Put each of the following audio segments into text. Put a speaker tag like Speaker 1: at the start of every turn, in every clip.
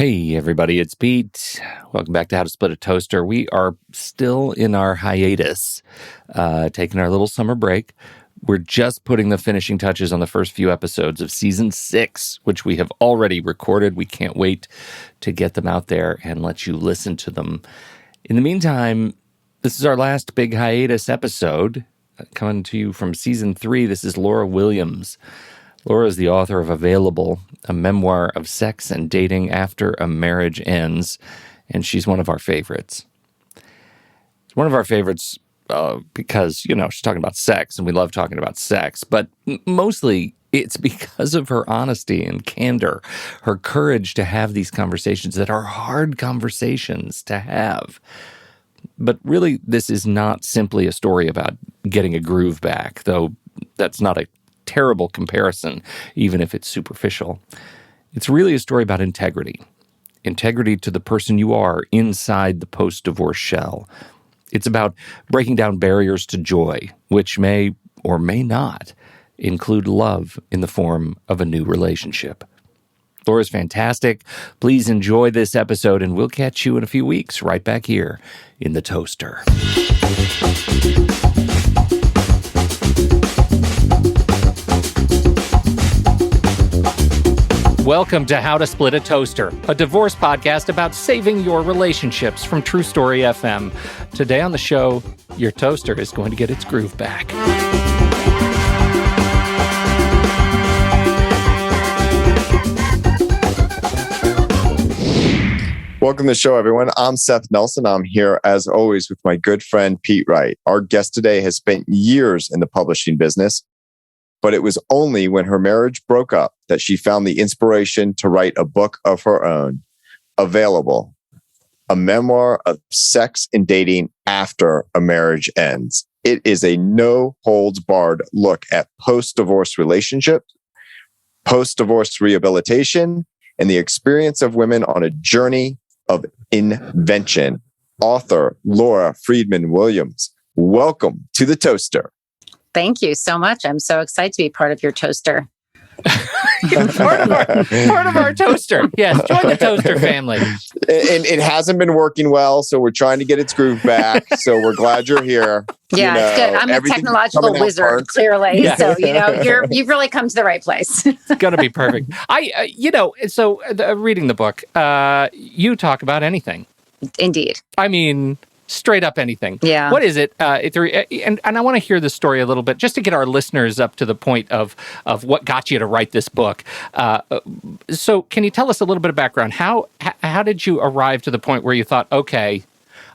Speaker 1: Hey, everybody, it's Pete. Welcome back to How to Split a Toaster. We are still in our hiatus, taking our little summer break. We're just putting the finishing touches on the first few episodes of Season 6, which we have already recorded. We can't wait to get them out there and let you listen to them. In the meantime, this is our last big hiatus episode. Coming to you from Season 3, this is Laura Williams. Laura is the author of Available, a memoir of sex and dating after a marriage ends, and she's one of our favorites. It's one of our favorites because, she's talking about sex, and we love talking about sex, but mostly it's because of her honesty and candor, her courage to have these conversations that are hard conversations to have. But really, this is not simply a story about getting a groove back, though that's not a terrible comparison, even if it's superficial. It's really a story about integrity. Integrity to the person you are inside the post-divorce shell. It's about breaking down barriers to joy, which may or may not include love in the form of a new relationship. Laura's fantastic. Please enjoy this episode, and we'll catch you in a few weeks right back here in the Toaster. Welcome to How to Split a Toaster, a divorce podcast about saving your relationships from True Story FM. Today on the show, your toaster is going to get its groove back.
Speaker 2: Welcome to the show, everyone. I'm Seth Nelson. I'm here, as always, with my good friend, Pete Wright. Our guest today has spent years in the publishing business, but it was only when her marriage broke up that she found the inspiration to write a book of her own, Available, a memoir of sex and dating after a marriage ends. It is a no-holds-barred look at post-divorce relationships, post-divorce rehabilitation, and the experience of women on a journey of invention. Author Laura Friedman Williams, welcome to the Toaster.
Speaker 3: Thank you so much. I'm so excited to be part of your toaster.
Speaker 1: part of our toaster. Yes, join the toaster family.
Speaker 2: And it hasn't been working well, so we're trying to get its groove back. So we're glad you're here.
Speaker 3: Yeah, it's good. I'm a technological wizard, clearly. Yeah. So you've really come to the right place.
Speaker 1: It's gonna be perfect. Reading the book, you talk about anything.
Speaker 3: Indeed.
Speaker 1: I mean, straight up anything.
Speaker 3: Yeah.
Speaker 1: What is it? And I want to hear the story a little bit, just to get our listeners up to the point of what got you to write this book. So can you tell us a little bit of background? How did you arrive to the point where you thought, okay,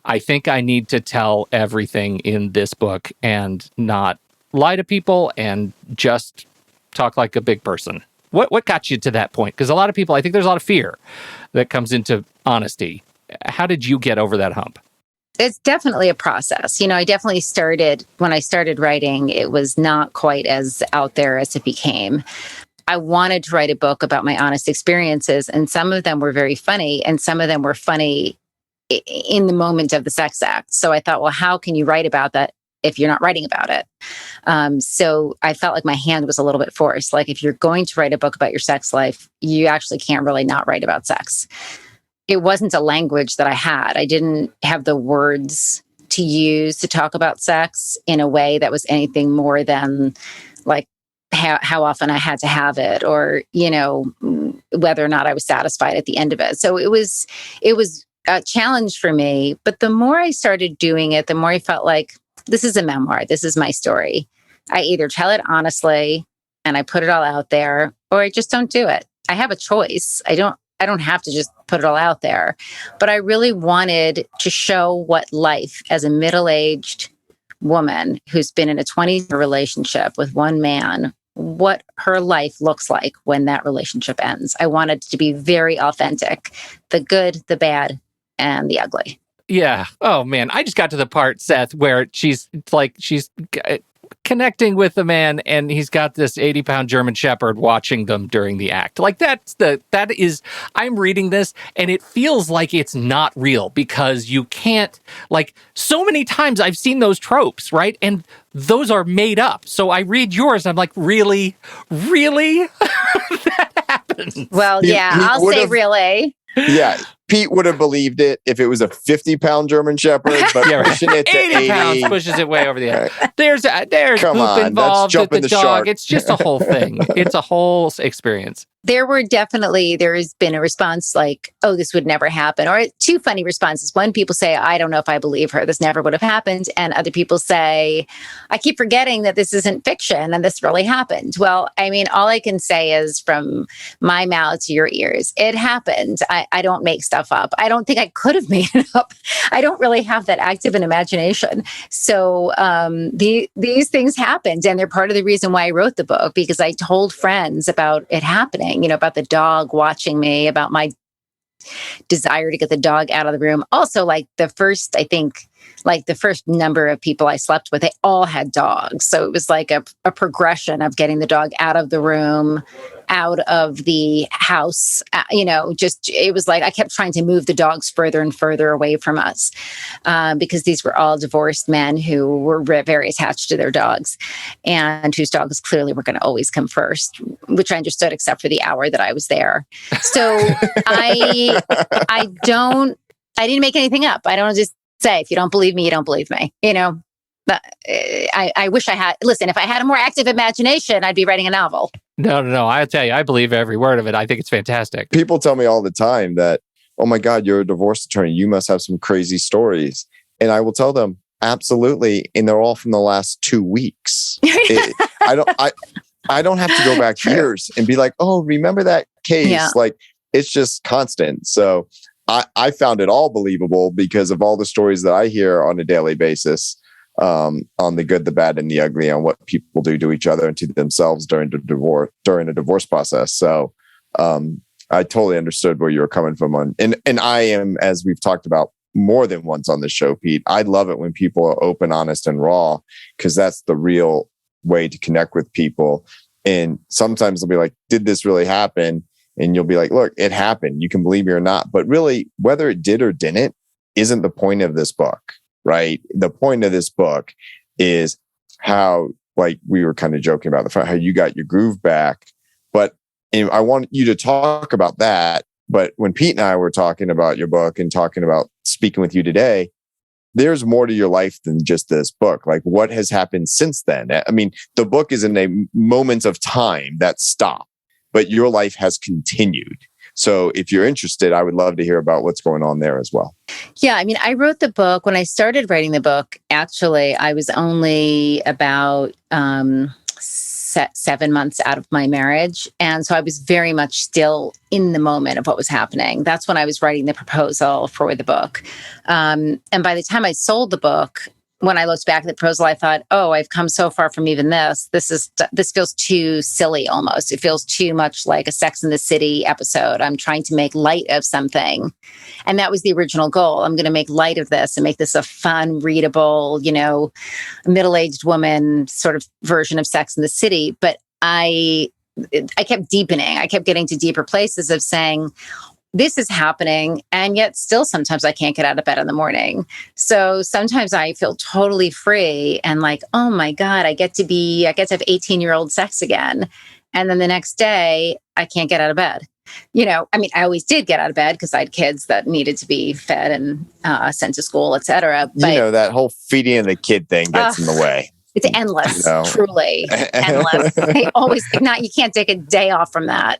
Speaker 1: I think I need to tell everything in this book and not lie to people and just talk like a big person? What got you to that point? Because a lot of people, I think there's a lot of fear that comes into honesty. How did you get over that hump?
Speaker 3: It's definitely a process. I definitely when I started writing, it was not quite as out there as it became. I wanted to write a book about my honest experiences, and some of them were very funny, and some of them were funny in the moment of the sex act. So I thought, well, how can you write about that if you're not writing about it? So I felt like my hand was a little bit forced. Like, if you're going to write a book about your sex life, you actually can't really not write about sex. It wasn't a language that I had. I didn't have the words to use to talk about sex in a way that was anything more than like how often I had to have it, or, whether or not I was satisfied at the end of it. So it was a challenge for me. But the more I started doing it, the more I felt like this is a memoir. This is my story. I either tell it honestly and I put it all out there, or I just don't do it. I have a choice. I don't have to just put it all out there. But I really wanted to show what life as a middle-aged woman who's been in a 20-year relationship with one man, what her life looks like when that relationship ends. I wanted to be very authentic, the good, the bad, and the ugly.
Speaker 1: Yeah. Oh, man. I just got to the part, Seth, where she's connecting with the man, and he's got this 80-pound German Shepherd watching them during the act. Like, I'm reading this, and it feels like it's not real, because you can't, so many times I've seen those tropes, right? And those are made up. So I read yours, and I'm like, really? Really? That happens?
Speaker 3: Well, yeah, I'll say really.
Speaker 2: Yeah, Pete would have believed it if it was a 50-pound German Shepherd, but pushing it to
Speaker 1: 80 pounds pushes it way over the edge. There's
Speaker 2: Come
Speaker 1: poop
Speaker 2: on,
Speaker 1: involved
Speaker 2: that's
Speaker 1: with the
Speaker 2: jumping the
Speaker 1: dog.
Speaker 2: shark.
Speaker 1: It's just a whole thing. It's a whole experience.
Speaker 3: There has been a response like, oh, this would never happen. Or two funny responses. One, people say, I don't know if I believe her. This never would have happened. And other people say, I keep forgetting that this isn't fiction and this really happened. Well, I mean, all I can say is from my mouth to your ears, it happened. I don't make stuff up. I don't think I could have made it up. I don't really have that active an imagination. So these things happened. And they're part of the reason why I wrote the book, because I told friends about it happening. About the dog watching me, about my desire to get the dog out of the room. Also, like the first number of people I slept with, they all had dogs. So it was like a progression of getting the dog out of the room, out of the house. It was like I kept trying to move the dogs further and further away from us because these were all divorced men who were very attached to their dogs and whose dogs clearly were going to always come first, which I understood except for the hour that I was there. So I didn't make anything up. I don't just say, if you don't believe me, you don't believe me. But I wish I had. Listen, if I had a more active imagination, I'd be writing a novel.
Speaker 1: No. I'll tell you, I believe every word of it. I think it's fantastic.
Speaker 2: People tell me all the time that, oh my God, you're a divorce attorney. You must have some crazy stories. And I will tell them, absolutely. And they're all from the last 2 weeks. I don't have to go back years and be like, oh, remember that case? Yeah. Like, it's just constant. So I found it all believable because of all the stories that I hear on a daily basis, on the good, the bad, and the ugly, on what people do to each other and to themselves during a divorce process. So I totally understood where you were coming from on, and I am, as we've talked about more than once on the show, Pete, I love it when people are open, honest, and raw, because that's the real way to connect with people. And sometimes they'll be like, did this really happen? And you'll be like, look, it happened. You can believe me or not. But really, whether it did or didn't isn't the point of this book, right? The point of this book is how, like we were kind of joking about the fact how you got your groove back. But I want you to talk about that. But when Pete and I were talking about your book and talking about speaking with you today, there's more to your life than just this book. Like, what has happened since then? I mean, the book is in a moment of time that stopped, but your life has continued. So if you're interested, I would love to hear about what's going on there as well.
Speaker 3: Yeah, I mean, I wrote the book. When I started writing the book, actually, I was only about 7 months out of my marriage. And so I was very much still in the moment of what was happening. That's when I was writing the proposal for the book. And by the time I sold the book, when I looked back at the proposal, I thought, oh, I've come so far from even this. This feels too silly almost. It feels too much like a Sex and the City episode. I'm trying to make light of something. And that was the original goal. I'm going to make light of this and make this a fun, readable, middle-aged woman sort of version of Sex and the City. But I kept deepening. I kept getting to deeper places of saying, this is happening, and yet still sometimes I can't get out of bed in the morning. So sometimes I feel totally free and like, oh my God, I get to have 18-year-old sex again. And then the next day I can't get out of bed. I mean, I always did get out of bed because I had kids that needed to be fed and sent to school, et cetera. But,
Speaker 2: that whole feeding of the kid thing gets in the way.
Speaker 3: It's endless, truly endless. They always, you can't take a day off from that.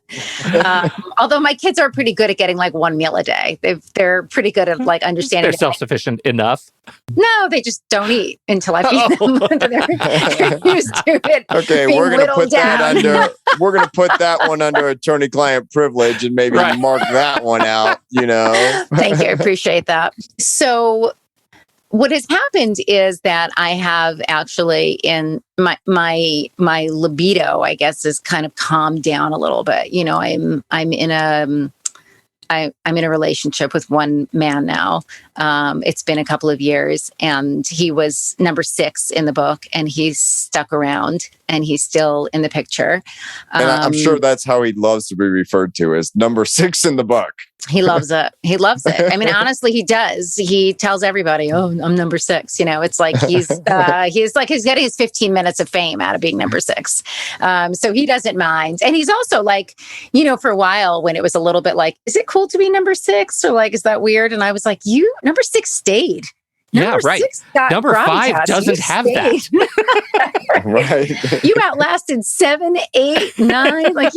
Speaker 3: Although my kids are pretty good at getting like one meal a day. They're pretty good at like understanding.
Speaker 1: They're self-sufficient enough.
Speaker 3: No, they just don't eat until I feed them. They're used to it.
Speaker 2: Okay, we're going to put that one under attorney-client privilege and maybe mark that one out,
Speaker 3: Thank you. I appreciate that. So what has happened is that I have actually in my libido, I guess, has kind of calmed down a little bit. I'm in a relationship with one man now. It's been a couple of years, and he was number 6 in the book, and he's stuck around, and he's still in the picture.
Speaker 2: And I'm sure that's how he loves to be referred to, as number 6 in the book.
Speaker 3: He loves it. He loves it. I mean, honestly, he does. He tells everybody, "Oh, I'm number 6." It's like he's getting his 15 minutes of fame out of being number 6. So he doesn't mind. And he's also like, for a while when it was a little bit like, is it cool to be number 6 or like, is that weird? And I was like, number 6 stayed.
Speaker 1: Number 6 got number 5 doesn't have that.
Speaker 2: Right.
Speaker 3: You outlasted 7, 8, 9. Like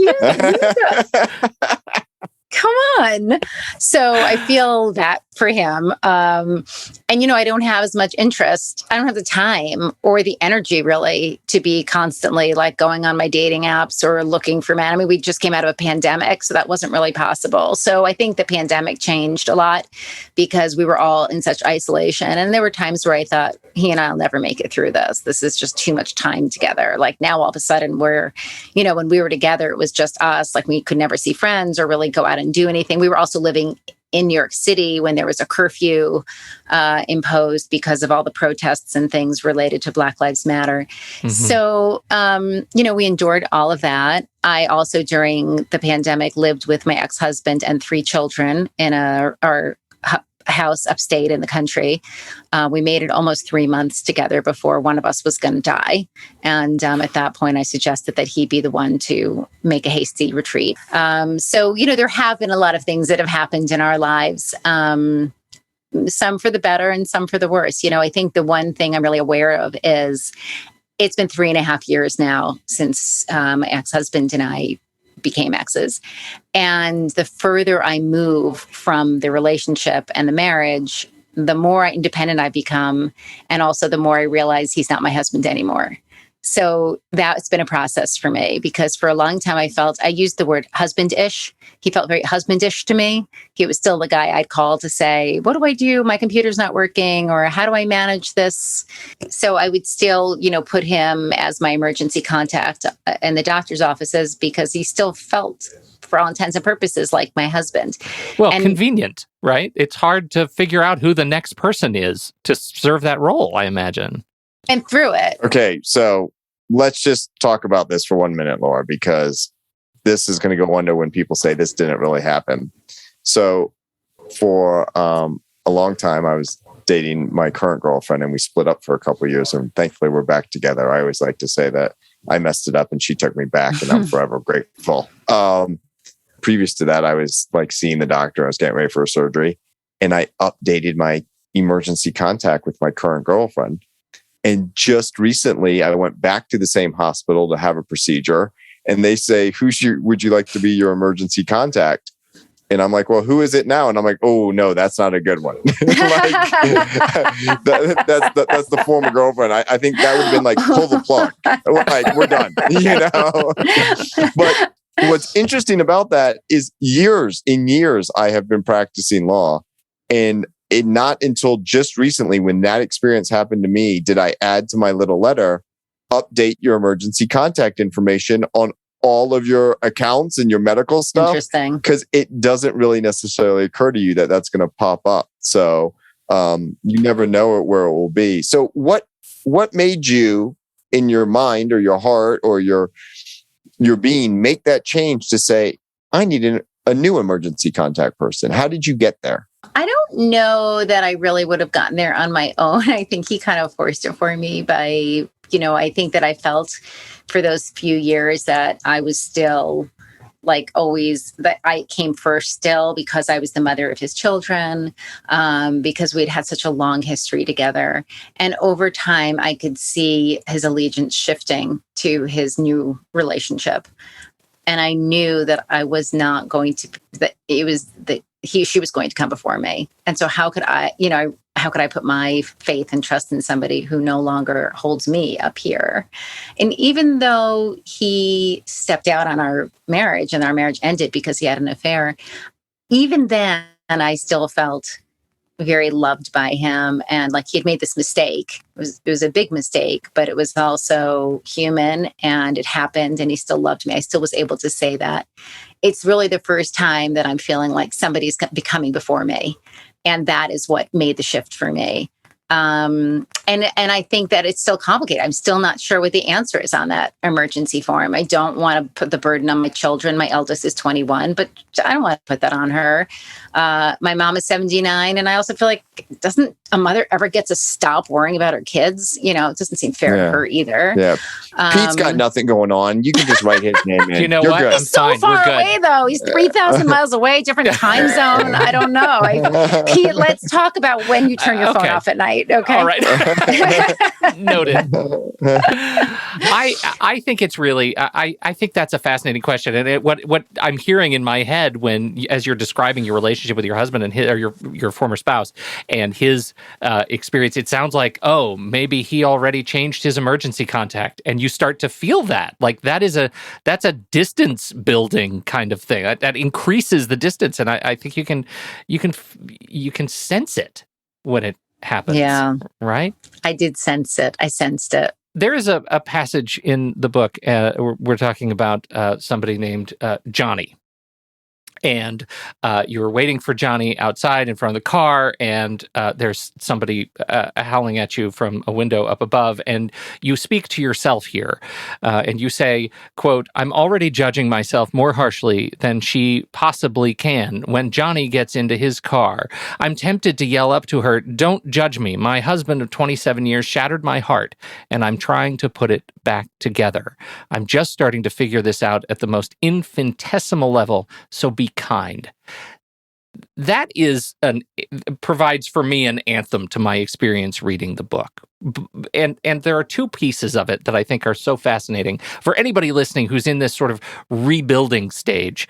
Speaker 3: come on. So I feel that for him. And, I don't have as much interest. I don't have the time or the energy really to be constantly like going on my dating apps or looking for men. I mean, we just came out of a pandemic, so that wasn't really possible. So I think the pandemic changed a lot because we were all in such isolation. And there were times where I thought, he and I'll never make it through this. This is just too much time together. Like now all of a sudden we're, when we were together, it was just us. Like we could never see friends or really go out and do anything. We were also living in New York City when there was a curfew imposed because of all the protests and things related to Black Lives Matter. Mm-hmm. So, we endured all of that. I also, during the pandemic, lived with my ex-husband and 3 children in our house upstate in the country. We made it almost 3 months together before one of us was going to die. And at that point, I suggested that he be the one to make a hasty retreat. So, there have been a lot of things that have happened in our lives, some for the better and some for the worse. I think the one thing I'm really aware of is it's been 3.5 years now since my ex-husband and I became exes. And the further I move from the relationship and the marriage, the more independent I become. And also the more I realize he's not my husband anymore. So that's been a process for me because for a long time I used the word husband-ish. He felt very husband-ish to me. He was still the guy I'd call to say, what do I do? My computer's not working, or how do I manage this? So I would still, put him as my emergency contact in the doctor's offices because he still felt, for all intents and purposes, like my husband.
Speaker 1: Well, convenient, right? It's hard to figure out who the next person is to serve that role, I imagine.
Speaker 3: And through it.
Speaker 2: Okay, so let's just talk about this for 1 minute, Laura, because this is going to go under when people say this didn't really happen. So for a long time, I was dating my current girlfriend and we split up for a couple of years and thankfully we're back together. I always like to say that I messed it up and she took me back and I'm forever grateful. Previous to that, I was like seeing the doctor. I was getting ready for a surgery and I updated my emergency contact with my current girlfriend. And just recently, I went back to the same hospital to have a procedure. And they say, would you like to be your emergency contact? And I'm like, well, who is it now? And I'm like, oh, no, that's not a good one. That's the former girlfriend. I think that would have been like, pull the plug. Like, we're done, But what's interesting about that is years I have been practicing law. And not until just recently, when that experience happened to me, did I add to my little letter, update your emergency contact information on all of your accounts and your medical stuff.
Speaker 3: Interesting.
Speaker 2: Because it doesn't really necessarily occur to you that that's going to pop up. So you never know where it will be. So what made you in your mind or your heart or your being make that change to say, I need a new emergency contact person? How did you get there?
Speaker 3: I don't know that I really would have gotten there on my own. I think he kind of forced it for me by, I think that I felt for those few years that I was still like always, that I came first still because I was the mother of his children, because we'd had such a long history together. And over time, I could see his allegiance shifting to his new relationship. And I knew that I was not going to, that it was that she was going to come before me. And so how could I put my faith and trust in somebody who no longer holds me up here? And even though he stepped out on our marriage and our marriage ended because he had an affair, even then I still felt very loved by him. And like he had made this mistake. It was a big mistake, but it was also human and it happened and he still loved me. I still was able to say that. It's really the first time that I'm feeling like somebody's becoming before me. And that is what made the shift for me. And I think that it's still complicated. I'm still not sure what the answer is on that emergency form. I don't want to put the burden on my children. My eldest is 21, but I don't want to put that on her. My mom is 79. And I also feel like, doesn't a mother ever get to stop worrying about her kids? You know, it doesn't seem fair to her either.
Speaker 2: Yeah. Pete's got nothing going on. You can just write his name in.
Speaker 1: You know
Speaker 2: You're
Speaker 1: what?
Speaker 2: good.
Speaker 3: He's so far away, though. He's 3,000 miles away, different time zone. I don't know. Pete, let's talk about when you turn your phone off at night. Okay.
Speaker 1: All right. Noted. I think it's really, I think that's a fascinating question. And what I'm hearing in my head as you're describing your relationship with your husband and your former spouse and his experience, it sounds like, oh, maybe he already changed his emergency contact, and you start to feel that. Like that's a distance building kind of thing. That increases the distance. And I think you can sense it when it happens. Yeah. Right?
Speaker 3: I did sense it. I sensed it.
Speaker 1: There is a passage in the book. We're talking about somebody named Johnny. And you were waiting for Johnny outside in front of the car, and there's somebody howling at you from a window up above, and you speak to yourself here, and you say, quote, "I'm already judging myself more harshly than she possibly can when Johnny gets into his car. I'm tempted to yell up to her, 'Don't judge me. My husband of 27 years shattered my heart, and I'm trying to put it back together. I'm just starting to figure this out at the most infinitesimal level, so be kind.'" That provides for me an anthem to my experience reading the book. And there are two pieces of it that I think are so fascinating for anybody listening who's in this sort of rebuilding stage.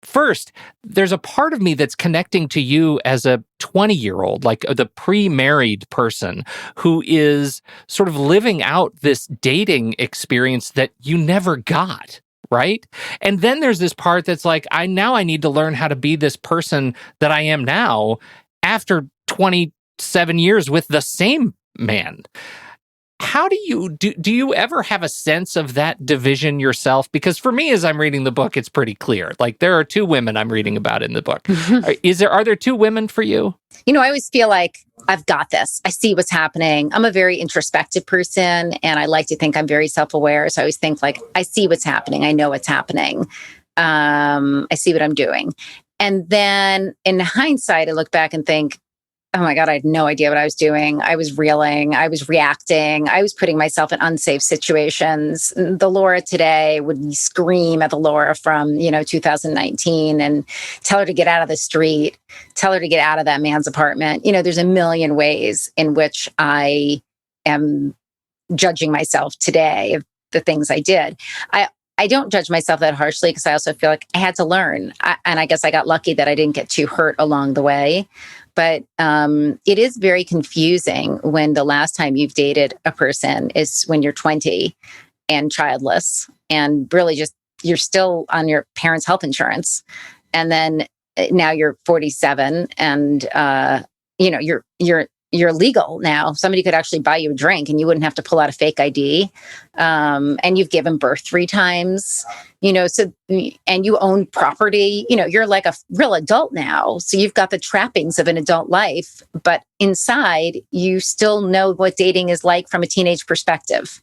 Speaker 1: First, there's a part of me that's connecting to you as a 20-year-old, like the pre-married person who is sort of living out this dating experience that you never got. Right? And then there's this part that's like, I need to learn how to be this person that I am now after 27 years with the same man. How do you ever have a sense of that division yourself? Because for me, as I'm reading the book, it's pretty clear. Like, there are two women I'm reading about in the book. Are there two women for you?
Speaker 3: You know, I always feel like I've got this. I see what's happening. I'm a very introspective person, and I like to think I'm very self-aware. So I always think like, I see what's happening. I know what's happening. I see what I'm doing. And then in hindsight, I look back and think, oh my God, I had no idea what I was doing. I was reeling. I was reacting. I was putting myself in unsafe situations. The Laura today would scream at the Laura from, 2019 and tell her to get out of the street, tell her to get out of that man's apartment. There's a million ways in which I am judging myself today of the things I did. I don't judge myself that harshly because I also feel like I had to learn. And I guess I got lucky that I didn't get too hurt along the way. But it is very confusing when the last time you've dated a person is when you're 20 and childless and really just you're still on your parents' health insurance. And then now you're 47 and you're legal now. Somebody could actually buy you a drink and you wouldn't have to pull out a fake ID. And you've given birth 3 times, and you own property, you're like a real adult now. So you've got the trappings of an adult life, but inside you still know what dating is like from a teenage perspective.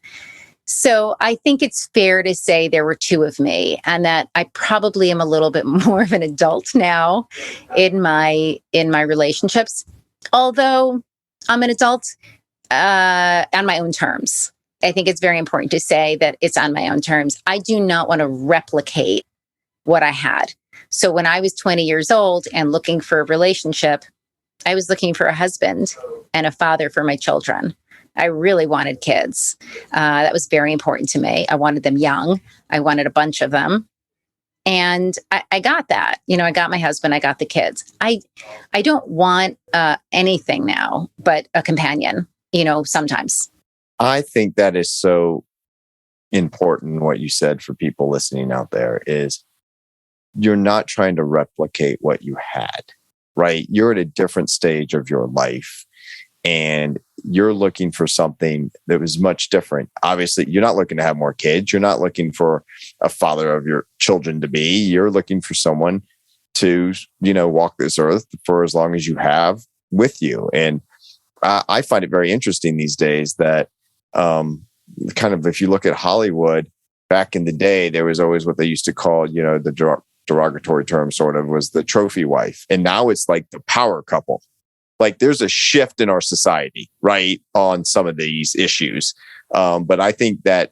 Speaker 3: So I think it's fair to say there were 2 of me and that I probably am a little bit more of an adult now in my relationships, although I'm an adult on my own terms. I think it's very important to say that it's on my own terms. I do not want to replicate what I had. So when I was 20 years old and looking for a relationship, I was looking for a husband and a father for my children. I really wanted kids. That was very important to me. I wanted them young. I wanted a bunch of them. And I got that. I got my husband, I got the kids. I don't want anything now but a companion, sometimes.
Speaker 2: I think that is so important. What you said for people listening out there is you're not trying to replicate what you had, right? You're at a different stage of your life and you're looking for something that was much different. Obviously, you're not looking to have more kids. You're not looking for a father of your children to be. You're looking for someone to, walk this earth for as long as you have with you. And I find it very interesting these days that kind of, if you look at Hollywood, back in the day, there was always what they used to call, the derogatory term sort of was the trophy wife. And now it's like the power couple. Like there's a shift in our society, right, on some of these issues. But I think that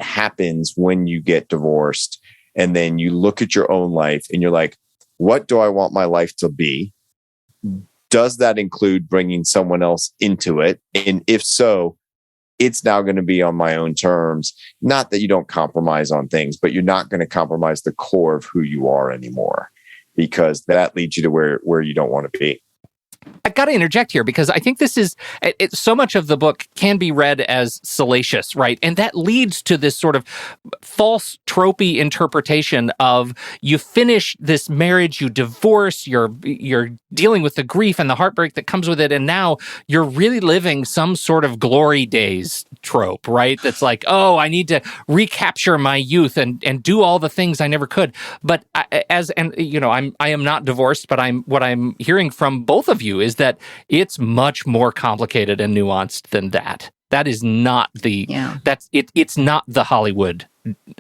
Speaker 2: happens when you get divorced and then you look at your own life and you're like, what do I want my life to be? Does that include bringing someone else into it? And if so, it's now going to be on my own terms. Not that you don't compromise on things, but you're not going to compromise the core of who you are anymore, because that leads you to where you don't want to be.
Speaker 1: I've got to interject here because I think this is so much of the book can be read as salacious, right? And that leads to this sort of false tropey interpretation of you finish this marriage, you divorce, you're dealing with the grief and the heartbreak that comes with it, and now you're really living some sort of glory days trope, right? That's like, oh, I need to recapture my youth and do all the things I never could. But I am not divorced, but what I'm hearing from both of you is that it's much more complicated and nuanced than that. That is not it's not the Hollywood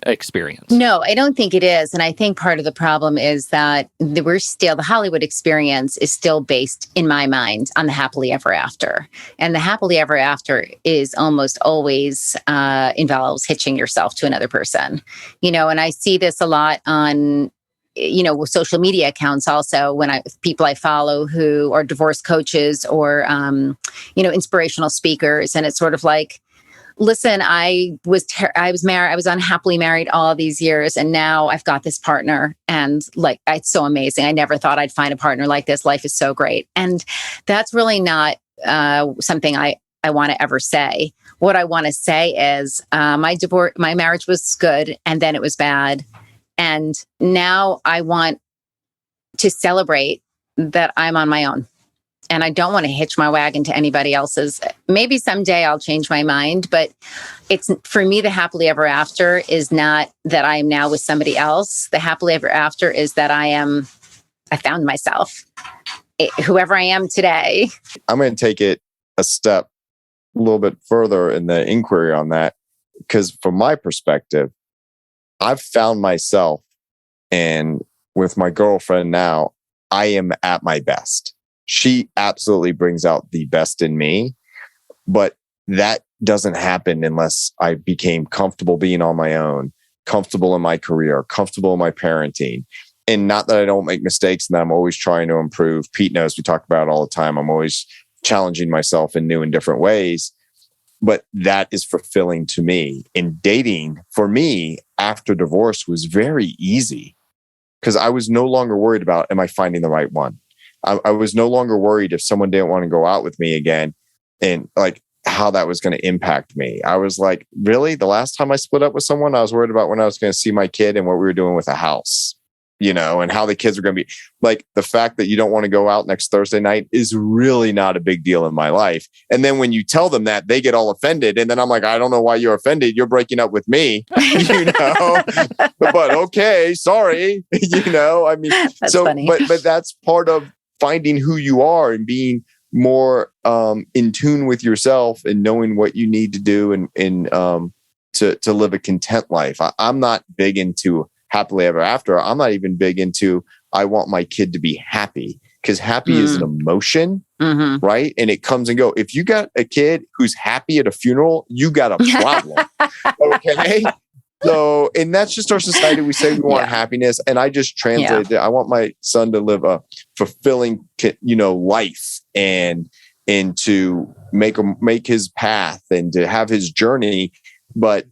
Speaker 1: experience.
Speaker 3: No, I don't think it is. And I think part of the problem is that the Hollywood experience is still based, in my mind, on the happily ever after. And the happily ever after is almost always involves hitching yourself to another person. And I see this a lot on with social media accounts also, when people I follow who are divorce coaches or, inspirational speakers. And it's sort of like, listen, I was married, I was unhappily married all these years. And now I've got this partner and like, it's so amazing. I never thought I'd find a partner like this. Life is so great. And that's really not something I want to ever say. What I want to say is my marriage was good and then it was bad. And now I want to celebrate that I'm on my own. And I don't want to hitch my wagon to anybody else's. Maybe someday I'll change my mind, but it's, for me, the happily ever after is not that I am now with somebody else. The happily ever after is that I found myself, whoever I am today.
Speaker 2: I'm going to take it a step a little bit further in the inquiry on that, because from my perspective, I've found myself, and with my girlfriend now, I am at my best. She absolutely brings out the best in me, but that doesn't happen unless I became comfortable being on my own, comfortable in my career, comfortable in my parenting. And not that I don't make mistakes and that I'm always trying to improve. Pete knows, we talk about it all the time. I'm always challenging myself in new and different ways. But that is fulfilling to me. And dating for me after divorce was very easy because I was no longer worried about, am I finding the right one? I was no longer worried if someone didn't want to go out with me again and like how that was going to impact me. I was like, really? The last time I split up with someone, I was worried about when I was going to see my kid and what we were doing with a house, and how the kids are going to be. Like the fact that you don't want to go out next Thursday night is really not a big deal in my life. And then when you tell them that, they get all offended. And then I'm like, I don't know why you're offended. You're breaking up with me, but okay, sorry. I mean,
Speaker 3: that's
Speaker 2: so,
Speaker 3: funny.
Speaker 2: but that's part of finding who you are and being more in tune with yourself and knowing what you need to do and to live a content life. I'm not big into happily ever after. I'm not even big into, I want my kid to be happy, because happy is an emotion, right? And it comes and go. If you got a kid who's happy at a funeral, you got a problem. Okay. So, and that's just our society. We say we want happiness. And I just translate it. I want my son to live a fulfilling, life and to make his path and to have his journey. But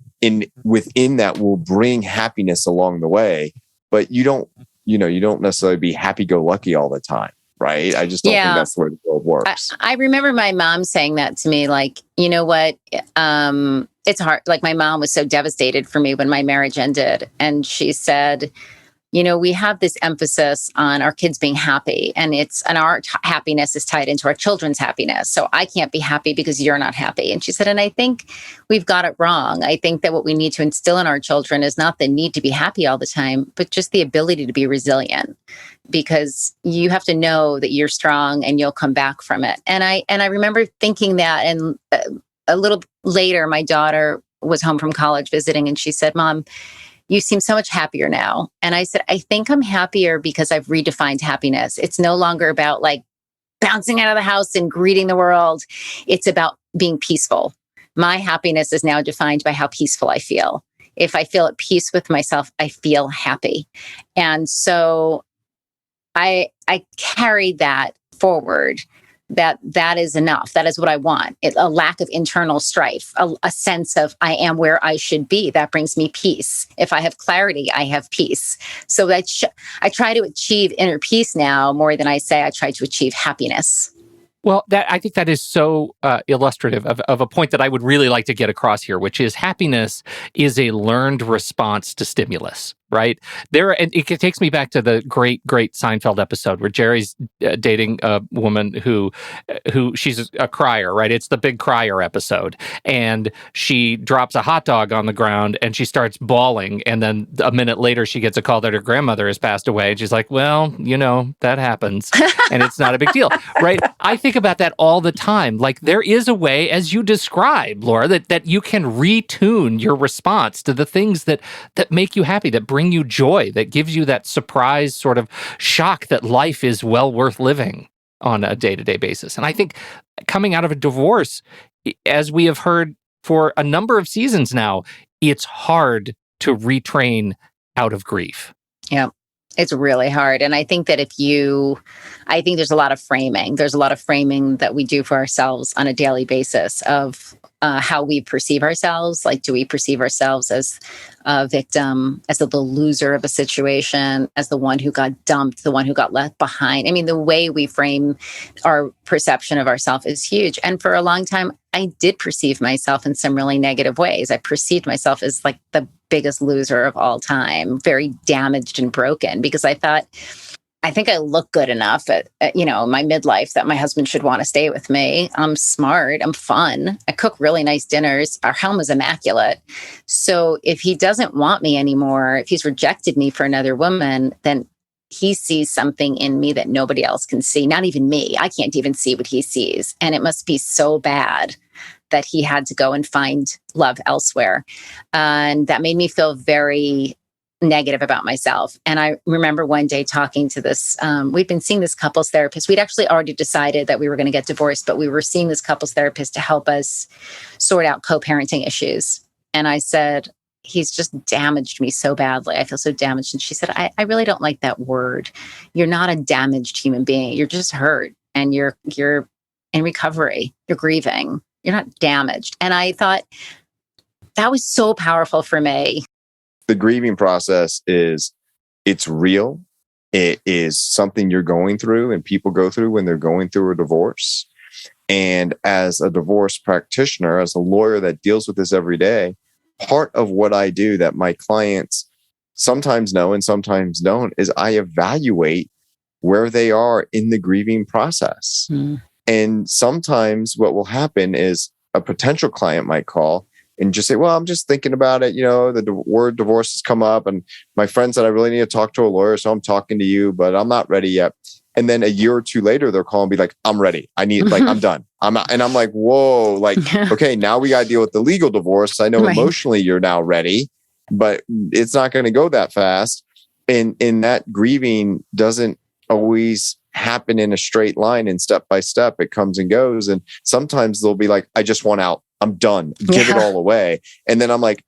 Speaker 2: within that will bring happiness along the way, but you don't necessarily be happy-go-lucky all the time, right? I just don't think that's the way the world works.
Speaker 3: I remember my mom saying that to me, like, you know what? It's hard. Like my mom was so devastated for me when my marriage ended. And she said, we have this emphasis on our kids being happy, and our happiness is tied into our children's happiness. So I can't be happy because you're not happy. And she said, and I think we've got it wrong. I think that what we need to instill in our children is not the need to be happy all the time, but just the ability to be resilient, because you have to know that you're strong and you'll come back from it. And I remember thinking that, and a little later, my daughter was home from college visiting, and she said, Mom, you seem so much happier now. And I said, I think I'm happier because I've redefined happiness. It's no longer about like bouncing out of the house and greeting the world. It's about being peaceful. My happiness is now defined by how peaceful I feel. If I feel at peace with myself, I feel happy. And so I carried that forward. That is enough. That is what I want. A lack of internal strife, a sense of I am where I should be. That brings me peace. If I have clarity, I have peace. So I try to achieve inner peace now more than I say I try to achieve happiness.
Speaker 1: Well, I think that is so illustrative of a point that I would really like to get across here, which is happiness is a learned response to stimulus, right? And it takes me back to the great Seinfeld episode where Jerry's dating a woman who she's a crier, right? It's the big crier episode, and she drops a hot dog on the ground and she starts bawling, and then a minute later she gets a call that her grandmother has passed away, and she's like, "Well, that happens, and it's not a big deal," right? I think about that all the time. Like, there is a way, as you describe, Laura, that you can retune your response to the things that make you happy, that bring you joy, that gives you that surprise sort of shock that life is well worth living on a day-to-day basis. And I think coming out of a divorce, as we have heard for a number of seasons now, it's hard to retrain out of grief.
Speaker 3: Yeah. It's really hard. And I think that I think there's a lot of framing. There's a lot of framing that we do for ourselves on a daily basis of how we perceive ourselves. Like, do we perceive ourselves as a victim, as the loser of a situation, as the one who got dumped, the one who got left behind? I mean, the way we frame our perception of ourselves is huge. And for a long time, I did perceive myself in some really negative ways. I perceived myself as like the biggest loser of all time, very damaged and broken, because I thought, I think I look good enough at my midlife that my husband should want to stay with me. I'm smart. I'm fun. I cook really nice dinners. Our home is immaculate. So if he doesn't want me anymore, if he's rejected me for another woman, then he sees something in me that nobody else can see. Not even me. I can't even see what he sees. And it must be so bad that he had to go and find love elsewhere. And that made me feel very negative about myself. And I remember one day talking to this, we'd been seeing this couples therapist. We'd actually already decided that we were going to get divorced, but we were seeing this couples therapist to help us sort out co-parenting issues. And I said, he's just damaged me so badly. I feel so damaged. And she said, I really don't like that word. You're not a damaged human being. You're just hurt, and you're in recovery. You're grieving. You're not damaged. And I thought that was so powerful for me.
Speaker 2: The grieving process it's real. It is something you're going through and people go through when they're going through a divorce. And as a divorce practitioner, as a lawyer that deals with this every day, part of what I do that my clients sometimes know and sometimes don't is I evaluate where they are in the grieving process. And sometimes what will happen is a potential client might call and just say, well, I'm just thinking about it. The word divorce has come up and my friend said I really need to talk to a lawyer. So I'm talking to you, but I'm not ready yet. And then a year or two later, they'll call and be like, I'm ready. I'm done. I'm out. And I'm like, whoa, okay, now we got to deal with the legal divorce. I know emotionally you're now ready, but it's not going to go that fast. And that grieving doesn't always happen in a straight line, and step by step it comes and goes. And sometimes they'll be like, I just want out. I'm done. Give it all away. And then I'm like,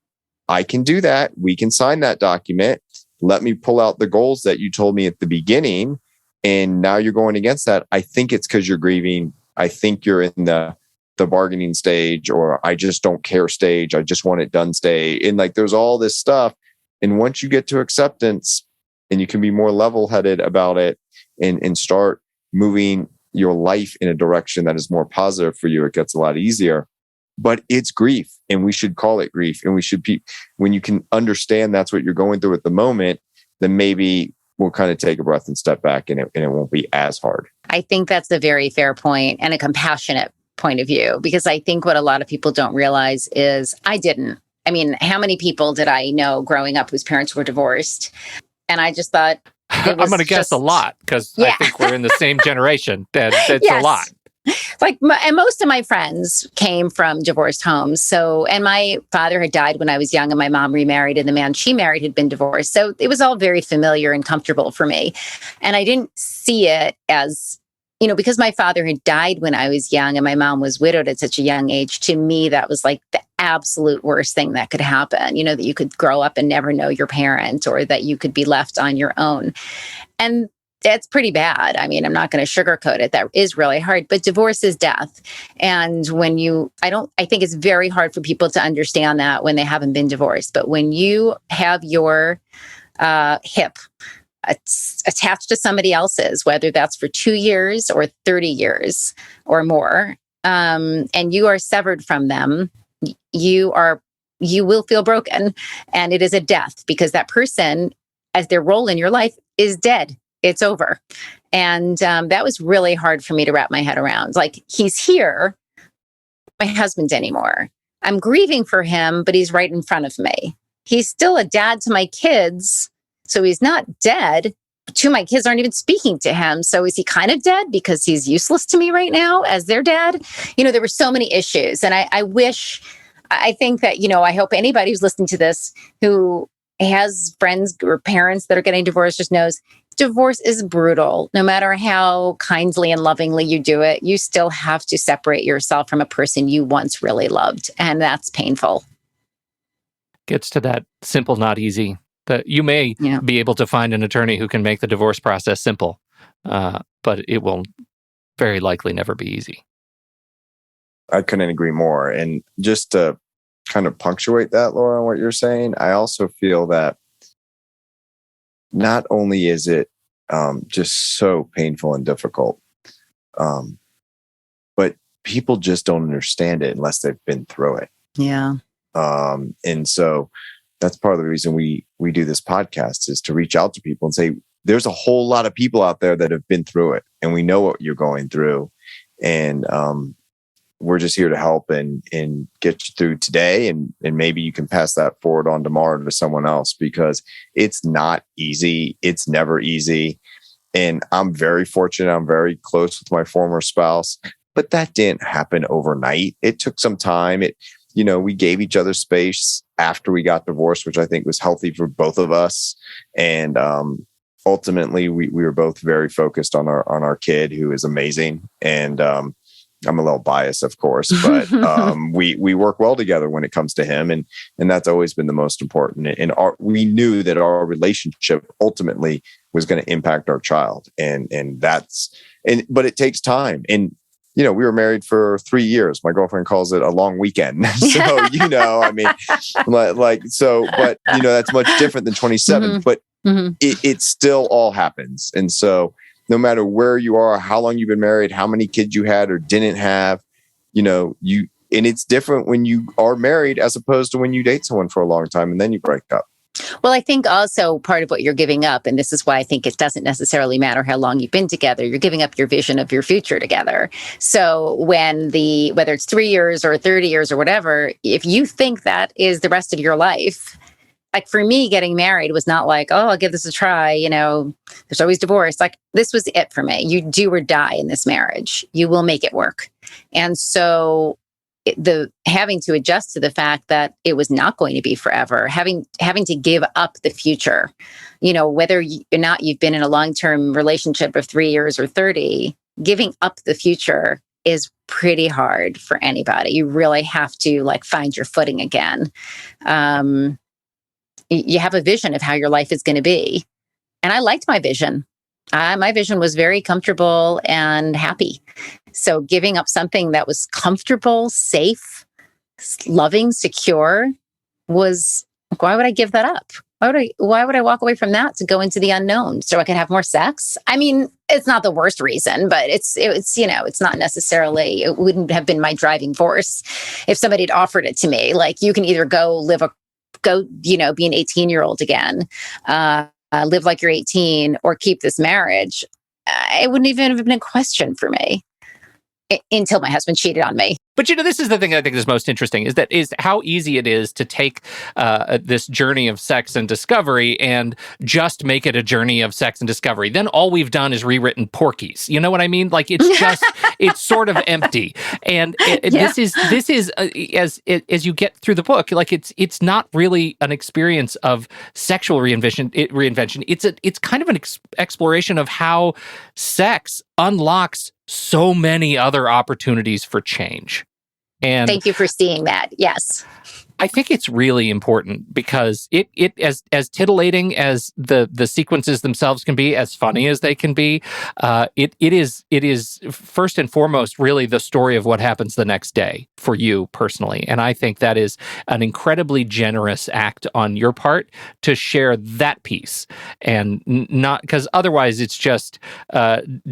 Speaker 2: I can do that. We can sign that document. Let me pull out the goals that you told me at the beginning. And now you're going against that. I think it's because you're grieving. I think you're in the bargaining stage, or I just don't care stage. I just want it done stage. And there's all this stuff. And once you get to acceptance and you can be more level-headed about it and start moving your life in a direction that is more positive for you, it gets a lot easier. But it's grief, and we should call it grief. And we should when you can understand that's what you're going through at the moment, then maybe we'll kind of take a breath and step back, and it won't be as hard.
Speaker 3: I think that's a very fair point and a compassionate point of view, because I think what a lot of people don't realize is I didn't. I mean, how many people did I know growing up whose parents were divorced? And I just thought,
Speaker 1: I'm going to guess a lot, because I think we're in the same generation. It's a lot.
Speaker 3: And most of my friends came from divorced homes. So, and my father had died when I was young, and my mom remarried, and the man she married had been divorced. So it was all very familiar and comfortable for me. And I didn't see it as, because my father had died when I was young and my mom was widowed at such a young age. To me, that was like the absolute worst thing that could happen, that you could grow up and never know your parent, or that you could be left on your own. And that's pretty bad. I mean, I'm not going to sugarcoat it. That is really hard, but divorce is death. And I think it's very hard for people to understand that when they haven't been divorced. But when you have your hip attached to somebody else's, whether that's for 2 years or 30 years or more, and you are severed from them, you will feel broken. And it is a death, because that person, as their role in your life, is dead. It's over. And that was really hard for me to wrap my head around. Like, he's here, my husband anymore. I'm grieving for him, but he's right in front of me. He's still a dad to my kids, so he's not dead. Two of my kids aren't even speaking to him. So is he kind of dead because he's useless to me right now as their dad? There were so many issues. And I think that, I hope anybody who's listening to this who has friends or parents that are getting divorced just knows divorce is brutal. No matter how kindly and lovingly you do it, you still have to separate yourself from a person you once really loved. And that's painful.
Speaker 1: Gets to that simple, not easy. That you may be able to find an attorney who can make the divorce process simple, but it will very likely never be easy.
Speaker 2: I couldn't agree more. And just to kind of punctuate that, Laura, what you're saying, I also feel that not only is it just so painful and difficult, but people just don't understand it unless they've been through it.
Speaker 3: Yeah.
Speaker 2: And so that's part of the reason we do this podcast, is to reach out to people and say, there's a whole lot of people out there that have been through it, and we know what you're going through. And we're just here to help and get you through today. And maybe you can pass that forward on tomorrow to someone else, because it's not easy. It's never easy. And I'm very fortunate. I'm very close with my former spouse, but that didn't happen overnight. It took some time. We gave each other space after we got divorced, which I think was healthy for both of us. And ultimately, we were both very focused on our kid, who is amazing. And I'm a little biased, of course, but we work well together when it comes to him, and that's always been the most important. And we knew that our relationship ultimately was going to impact our child, but it takes time. And we were married for 3 years. My girlfriend calls it a long weekend. So I mean, but that's much different than 27. Mm-hmm. But it still all happens, and so. No matter where you are, how long you've been married, how many kids you had or didn't have, and it's different when you are married as opposed to when you date someone for a long time and then you break up.
Speaker 3: Well, I think also part of what you're giving up, and this is why I think it doesn't necessarily matter how long you've been together, you're giving up your vision of your future together. So whether it's 3 years or 30 years or whatever, if you think that is the rest of your life, like for me, getting married was not like, oh, I'll give this a try. There's always divorce. Like, this was it for me. You do or die in this marriage. You will make it work. And so the having to adjust to the fact that it was not going to be forever, having to give up the future, whether or not you've been in a long-term relationship of 3 years or 30, giving up the future is pretty hard for anybody. You really have to find your footing again. You have a vision of how your life is going to be. And I liked my vision. My vision was very comfortable and happy. So giving up something that was comfortable, safe, loving, secure why would I give that up? Why would I walk away from that to go into the unknown so I could have more sex? I mean, it's not the worst reason, but it's not necessarily, it wouldn't have been my driving force if somebody had offered it to me. You can either be an 18-year-old again, live like you're 18 or keep this marriage, it wouldn't even have been a question for me until my husband cheated on me.
Speaker 1: But this is the thing I think is most interesting, is how easy it is to take this journey of sex and discovery and just make it a journey of sex and discovery. Then all we've done is rewritten Porky's. You know what I mean? Like it's just it's sort of empty. And this is as you get through the book, like it's not really an experience of sexual reinvention. It's kind of an exploration of how sex unlocks so many other opportunities for change. And
Speaker 3: thank you for seeing that. Yes.
Speaker 1: I think it's really important because it as titillating as the sequences themselves can be, as funny as they can be, it is first and foremost really the story of what happens the next day for you personally. And I think that is an incredibly generous act on your part to share that piece, and not because otherwise it's just,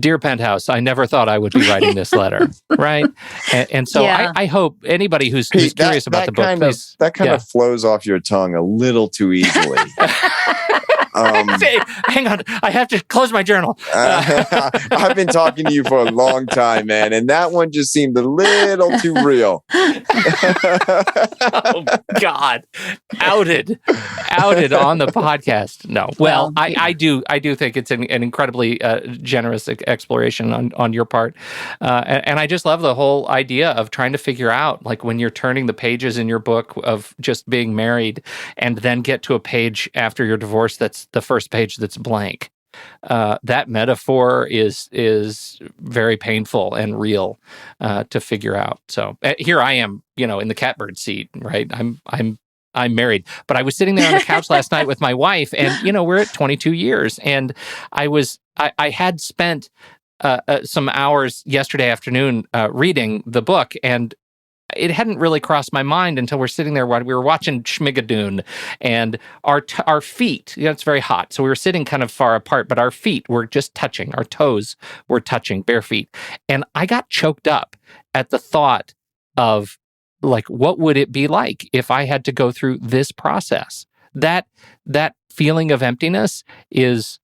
Speaker 1: dear Penthouse, I never thought I would be writing this letter, right? And so I hope anybody who's curious about the book, please.
Speaker 2: That kind of flows off your tongue a little too easily.
Speaker 1: Hang on, I have to close my journal.
Speaker 2: I've been talking to you for a long time, man, and that one just seemed a little too real.
Speaker 1: Oh God, outed on the podcast. No, well, I do think it's an incredibly generous exploration on your part, and I just love the whole idea of trying to figure out, like, when you're turning the pages in your book of just being married, and then get to a page after your divorce that's the first page that's blank. That metaphor is very painful and real to figure out. So here I am, in the catbird seat, right? I'm married, but I was sitting there on the couch last night with my wife, and we're at 22 years, and I had spent some hours yesterday afternoon reading the book, and it hadn't really crossed my mind until we're sitting there while we were watching Schmigadoon, and our feet, it's very hot, so we were sitting kind of far apart, but our feet were just touching, our toes were touching, bare feet. And I got choked up at the thought of, like, what would it be like if I had to go through this process? That feeling of emptiness is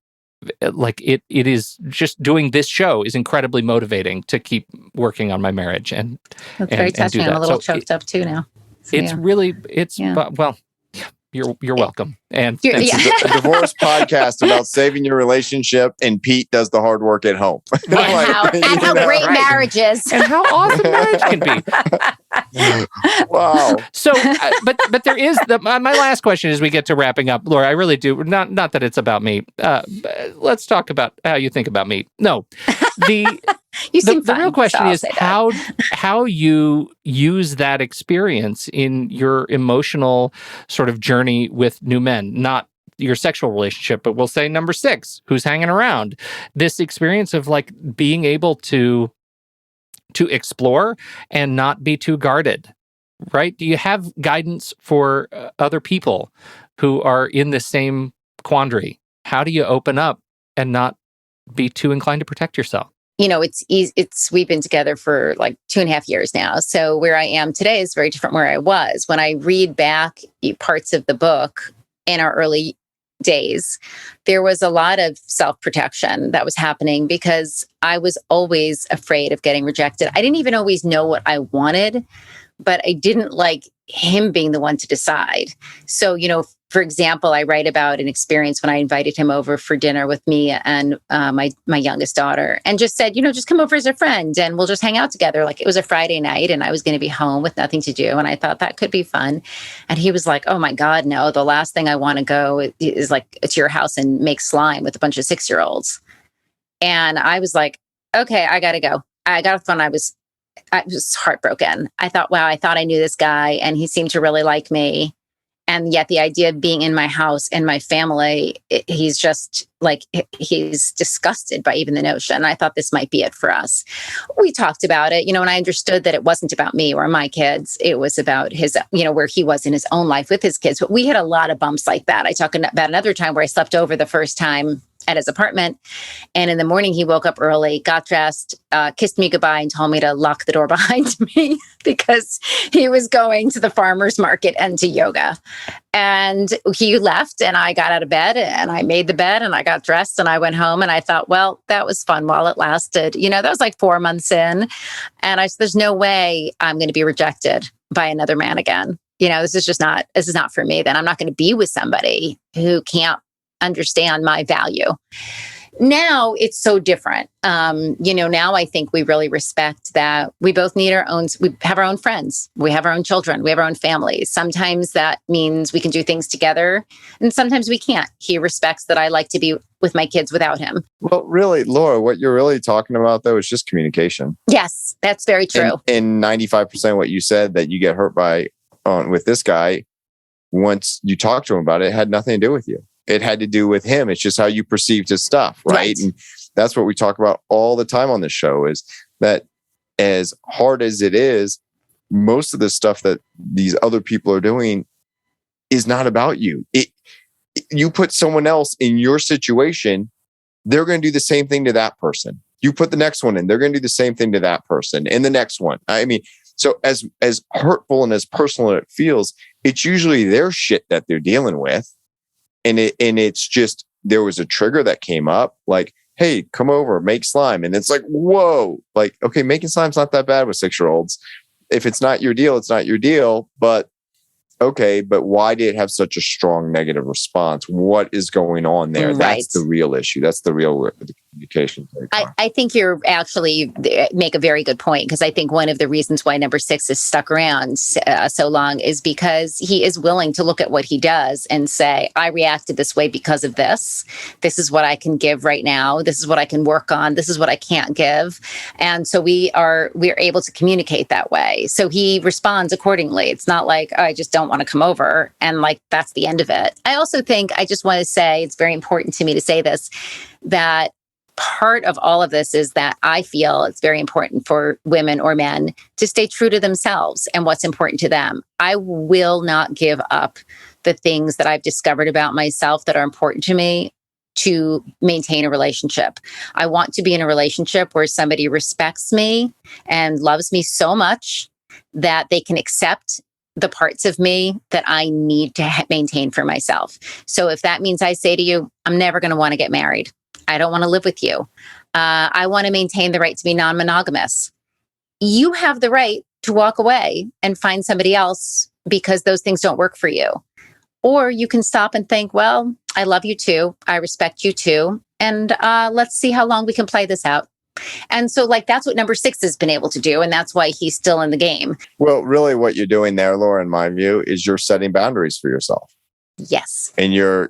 Speaker 1: like, it is just doing this show is incredibly motivating to keep working on my marriage. And
Speaker 3: that's very touching. I'm a little choked up too now. So,
Speaker 1: it's really, well, you're welcome. And
Speaker 2: it's a divorce podcast about saving your relationship, and Pete does the hard work at home.
Speaker 3: And how great marriage is.
Speaker 1: And how awesome marriage can be.
Speaker 2: Wow.
Speaker 1: So, but there is my last question as we get to wrapping up, Laura. I really do not that it's about me. Let's talk about how you think about me. No, the real question is how you use that experience in your emotional sort of journey with new men, not your sexual relationship, but we'll say number 6, who's hanging around. This experience of, like, being able to explore and not be too guarded, right? Do you have guidance for other people who are in the same quandary? How do you open up and not be too inclined to protect yourself?
Speaker 3: It's easy. We've been together for like 2.5 years now. So where I am today is very different where I was. When I read back parts of the book in our early days, there was a lot of self-protection that was happening because I was always afraid of getting rejected. I didn't even always know what I wanted, but I didn't like him being the one to decide. So, for example, I write about an experience when I invited him over for dinner with me and my youngest daughter, and just said, just come over as a friend and we'll just hang out together. Like, it was a Friday night and I was going to be home with nothing to do. And I thought that could be fun. And he was like, oh my God, no, the last thing I want to go is like to your house and make slime with a bunch of 6-year-olds. And I was like, okay, I got to go. I got off the phone. I was heartbroken. I thought, wow, I thought I knew this guy and he seemed to really like me. And yet the idea of being in my house and my family, he's just like, he's disgusted by even the notion. I thought this might be it for us. We talked about it, and I understood that it wasn't about me or my kids. It was about his, where he was in his own life with his kids. But we had a lot of bumps like that. I talked about another time where I slept over the first time at his apartment. And in the morning, he woke up early, got dressed, kissed me goodbye, and told me to lock the door behind me because he was going to the farmer's market and to yoga. And he left, and I got out of bed, and I made the bed, and I got dressed, and I went home, and I thought, well, that was fun while it lasted. That was like 4 months in. And I said, there's no way I'm going to be rejected by another man again. This is not for me. Then I'm not going to be with somebody who can't understand my value. Now it's so different. Now I think we really respect that we both need we have our own friends, we have our own children, we have our own families. Sometimes that means we can do things together, and sometimes we can't. He respects that I like to be with my kids without him.
Speaker 2: Well, really, Laura, what you're really talking about, though, is just communication.
Speaker 3: Yes, that's very true.
Speaker 2: And 95% of what you said that you get hurt with this guy, once you talk to him about it had nothing to do with you. It had to do with him. It's just how you perceived his stuff, right? And that's what we talk about all the time on this show, is that as hard as it is, most of the stuff that these other people are doing is not about you. You put someone else in your situation, they're going to do the same thing to that person. You put the next one in, they're going to do the same thing to that person and the next one. I mean, so as hurtful and as personal as it feels, it's usually their shit that they're dealing with. And it's just, there was a trigger that came up, like, hey, come over, make slime. And it's like, whoa, like, okay, making slime's not that bad with 6-year-olds. If it's not your deal, it's not your deal. But okay, but why did it have such a strong negative response? What is going on there? Right. That's the real issue. That's the real communication.
Speaker 3: I think you're actually make a very good point, because I think one of the reasons why number 6 has stuck around so long is because he is willing to look at what he does and say, I reacted this way because of this. This is what I can give right now. This is what I can work on. This is what I can't give. And so we're able to communicate that way. So he responds accordingly. It's not like, oh, I just don't want to come over, and like that's the end of it. I also think, I just want to say, it's very important to me to say this, that part of all of this is that I feel it's very important for women or men to stay true to themselves and what's important to them. I will not give up the things that I've discovered about myself that are important to me to maintain a relationship. I want to be in a relationship where somebody respects me and loves me so much that they can accept the parts of me that I need to maintain for myself. So if that means I say to you, I'm never going to want to get married. I don't want to live with you. I want to maintain the right to be non-monogamous. You have the right to walk away and find somebody else because those things don't work for you. Or you can stop and think, well, I love you too. I respect you too. And let's see how long we can play this out. And so that's what number 6 has been able to do. And that's why he's still in the game.
Speaker 2: Well, really what you're doing there, Laura, in my view, is you're setting boundaries for yourself.
Speaker 3: Yes.
Speaker 2: And you're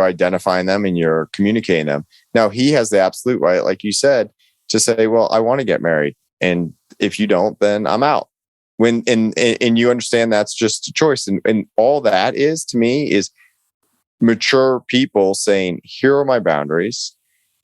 Speaker 2: identifying them and you're communicating them. Now, he has the absolute right, like you said, to say, well, I want to get married. And if you don't, then I'm out. And you understand that's just a choice. And all that is, to me, is mature people saying, here are my boundaries.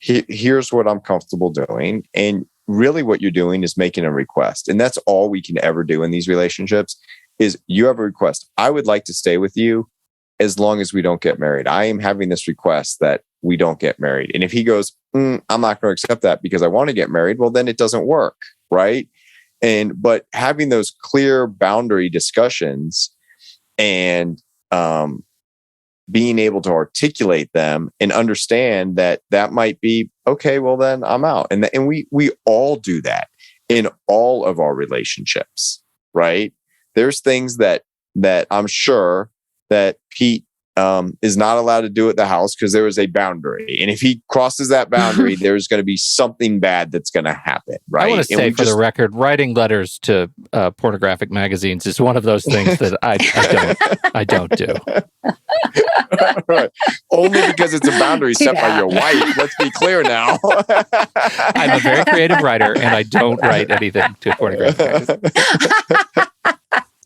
Speaker 2: Here's what I'm comfortable doing. And really what you're doing is making a request. And that's all we can ever do in these relationships is you have a request. I would like to stay with you as long as we don't get married. I am having this request that we don't get married. And if he goes, I'm not going to accept that because I want to get married, well, then it doesn't work. Right. But having those clear boundary discussions and, being able to articulate them and understand that might be, okay, well then I'm out. And we all do that in all of our relationships, right? There's things that I'm sure that Pete is not allowed to do at the house because there is a boundary. And if he crosses that boundary, there's going to be something bad that's going to happen, right?
Speaker 1: I want to say, for the record, writing letters to pornographic magazines is one of those things that I don't do.
Speaker 2: Right. Only because it's a boundary set by your wife. Let's be clear now.
Speaker 1: I'm a very creative writer, and I don't write anything to pornographic magazines.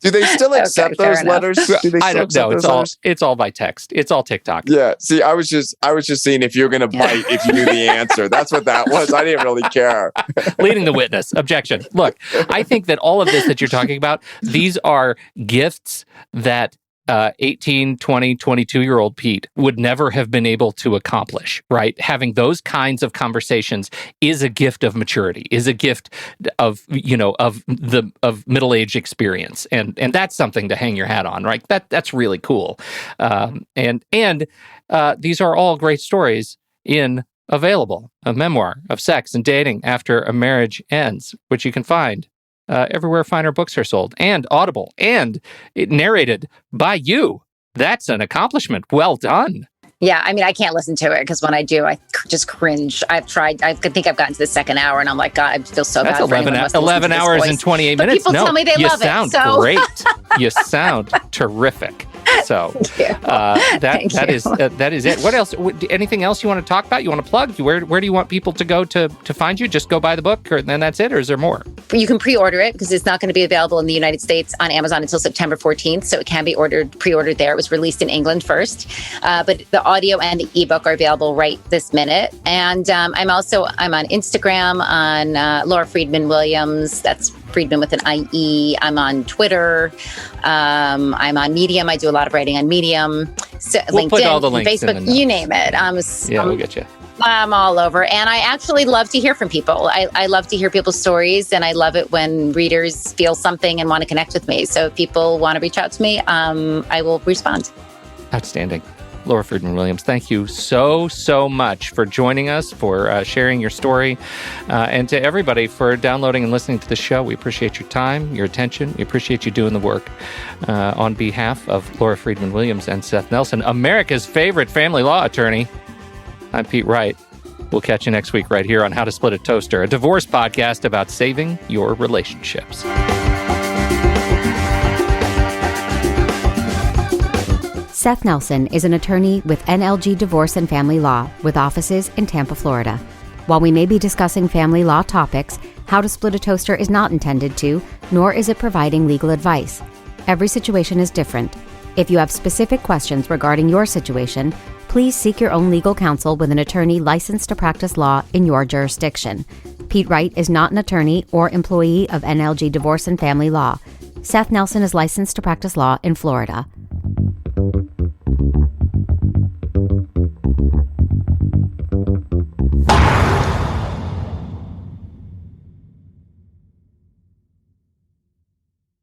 Speaker 2: Do they still accept those letters?
Speaker 1: I don't know. It's all by text. It's all TikTok.
Speaker 2: Yeah. See, I was just seeing if you're going to bite if you knew the answer. That's what that was. I didn't really care.
Speaker 1: Leading the witness. Objection. Look, I think that all of this that you're talking about, these are gifts that 18, 20, 22-year-old Pete would never have been able to accomplish, right? Having those kinds of conversations is a gift of maturity, is a gift of, of middle-age experience. And that's something to hang your hat on, right? That's really cool. And these are all great stories in Available, a memoir of sex and dating after a marriage ends, which you can find everywhere finer books are sold, and Audible, and it narrated by you. That's an accomplishment. Well done.
Speaker 3: Yeah, I mean, I can't listen to it because when I do, I just cringe. I've tried. I think I've gotten to the second hour, and I'm like, God, I feel so
Speaker 1: That's
Speaker 3: bad.
Speaker 1: That's 11 hours and 28
Speaker 3: but
Speaker 1: minutes.
Speaker 3: People tell me they love it.
Speaker 1: You sound great. You sound terrific. So that is it. What else? Anything else you want to talk about? You want to plug? Where do you want people to go to find you? Just go buy the book, and then that's it, or is there more?
Speaker 3: You can pre-order it because it's not going to be available in the United States on Amazon until September 14th. So it can be pre-ordered there. It was released in England first, but the audio and the ebook are available right this minute. And I'm on Instagram on Laura Friedman Williams. That's Friedman with an IE. I'm on Twitter. I'm on Medium. I do a lot of writing on Medium. So
Speaker 1: we'll
Speaker 3: LinkedIn,
Speaker 1: put all the links
Speaker 3: Facebook,
Speaker 1: in the
Speaker 3: you name it.
Speaker 1: we'll get you.
Speaker 3: I'm all over. And I actually love to hear from people. I love to hear people's stories, and I love it when readers feel something and want to connect with me. So if people want to reach out to me, I will respond.
Speaker 1: Outstanding. Laura Friedman Williams, thank you so much for joining us, for sharing your story, and to everybody for downloading and listening to the show. We appreciate your time, your attention. We appreciate you doing the work. On behalf of Laura Friedman Williams and Seth Nelson, America's favorite family law attorney, I'm Pete Wright. We'll catch you next week right here on How to Split a Toaster, a divorce podcast about saving your relationships.
Speaker 4: Seth Nelson is an attorney with NLG Divorce and Family Law with offices in Tampa, Florida. While we may be discussing family law topics, How to Split a Toaster is not intended to, nor is it providing legal advice. Every situation is different. If you have specific questions regarding your situation, please seek your own legal counsel with an attorney licensed to practice law in your jurisdiction. Pete Wright is not an attorney or employee of NLG Divorce and Family Law. Seth Nelson is licensed to practice law in Florida.